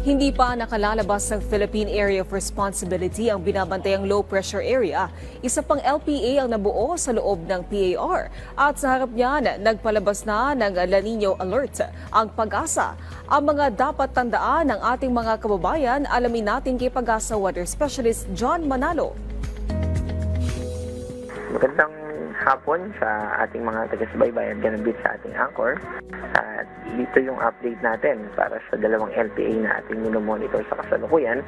Hindi pa nakalalabas ng Philippine Area of Responsibility ang binabantayang low pressure area. Isa pang LPA ang nabuo sa loob ng PAR. At sa harap niyan, nagpalabas na ng La Nina alert ang Pag-asa. Ang mga dapat tandaan ng ating mga kababayan, alamin natin kay Pag-asa Weather Specialist John Manalo. Magandang hapon sa ating mga taga-subaybay at ganun din sa ating anchor. At dito yung update natin para sa dalawang LPA na ating minomonitor sa kasalukuyan.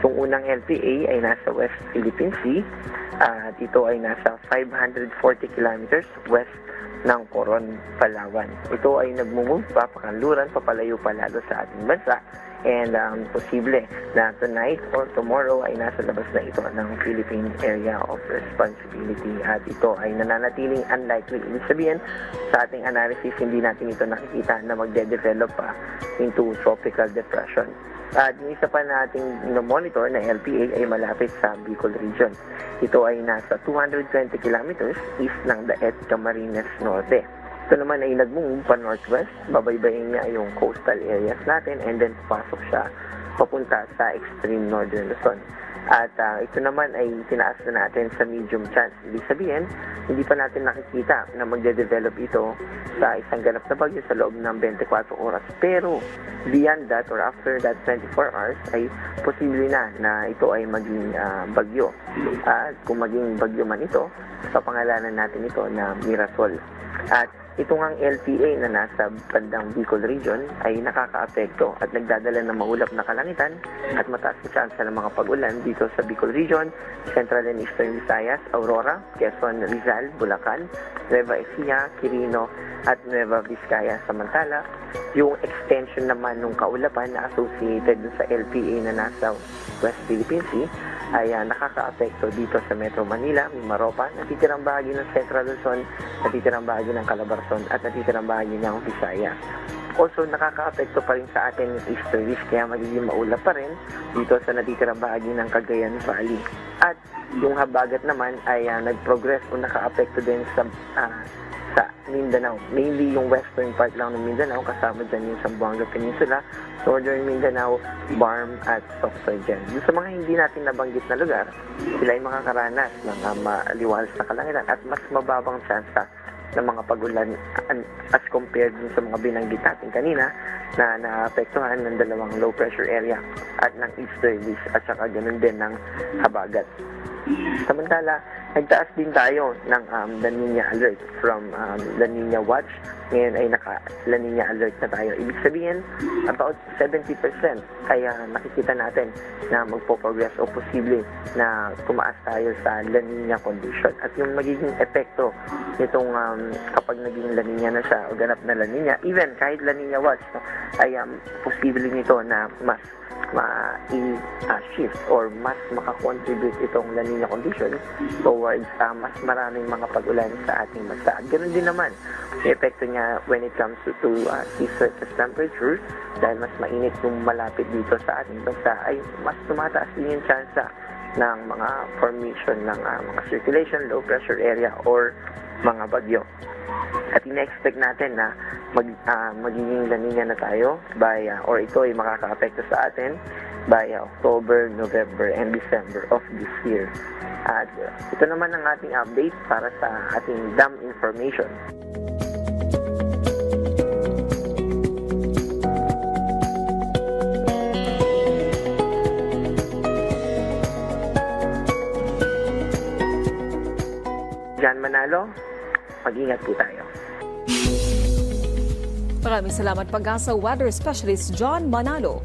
Yung unang LPA ay nasa West Philippine Sea at ito ay nasa 540 kilometers west ng Coron, Palawan. Ito ay nagmumove pa, pakanluran, papalayo pa lalo sa ating bansa. And posible na tonight or tomorrow ay nasa labas na ito ng Philippine Area of Responsibility at ito ay nananatiling unlikely. Ibig sabihin, sa ating analysis, hindi natin ito nakikita na magde-develop pa into tropical depression. At yung isa pa nating monitor na LPA ay malapit sa Bicol region. Ito ay nasa 220 kilometers east ng Daet, Camarines Norte. Ito naman ay nag-move pa northwest, babaybayin niya yung coastal areas natin and then papasok siya papunta sa extreme northern Luzon. At ito naman ay tinaas na natin sa medium chance. Ibig sabihin, hindi pa natin nakikita na magde-develop ito sa isang ganap na bagyo sa loob ng 24 oras. Pero beyond that or after that 24 hours ay posible na ito ay maging bagyo. At kung maging bagyo man ito, papangalanan natin ito na Mirasol. At itong ang LPA na nasa bandang Bicol region ay nakakaapekto at nagdadala ng maulap na kalangitan at mataas na chance ng mga pag-ulan dito sa Bicol region, Central and Eastern Visayas, Aurora, Quezon, Rizal, Bulacan, Nueva Ecija, Quirino at Nueva Vizcaya. Samantala, yung extension naman ng kaulapan na associated sa LPA na nasa West Philippine Sea ay nakakaapekto dito sa Metro Manila, Mimaropa, natitirang bahagi ng Central Luzon, natitirang bahagi ng Calabarzon at natitirang bahagi ng Visayas. Also, nakakaapekto pa rin sa atin yung easterlies kaya magiging maulap pa rin dito sa natitirang bahagi ng Cagayan Valley. At yung habagat naman ay nag-progress o nakaapekto din sa Mindanao. Mainly yung western part lang ng Mindanao, kasama dyan yung Zamboanga Peninsula, northern Mindanao, Barm at Socsoy. Yung sa mga hindi natin nabanggit na lugar, sila ay makakaranas ng maliwalas na kalangitan at mas mababang tsansa ng mga pag-ulan as compared sa mga binanggit natin kanina na naapektuhan ng dalawang low pressure area at ng easterlies at saka ganun din ng habagat. Samantala, nagtaas din tayo ng La Nina alert from La Nina watch. Ngayon ay naka-La Nina alert na tayo. Ibig sabihin, about 70% kaya nakikita natin na magpo-progress o posible na tumaas tayo sa La Nina condition. At yung magiging epekto nitong kapag naging La Nina na siya o ganap na La Nina, even kahit La Nina watch, ay posible nito na mas ma-shift or mas makakontribute itong La Nina condition towards mas maraming mga pag-ulan sa ating bansa. At ganoon din naman, yung epekto niya when it comes to sea surface temperature, dahil mas mainit yung malapit dito sa ating bansa, ay mas tumataas din yung chance ng mga formation ng mga circulation, low pressure area or mga bagyo. At ina-expect natin na magiging La Nina na tayo by, or ito ay makaka-apekto sa atin by October, November, and December of this year. At ito naman ang ating update para sa ating dam information. John Manalo, mag-ingat po tayo. Maraming salamat Pag-asa Weather Specialist John Manalo.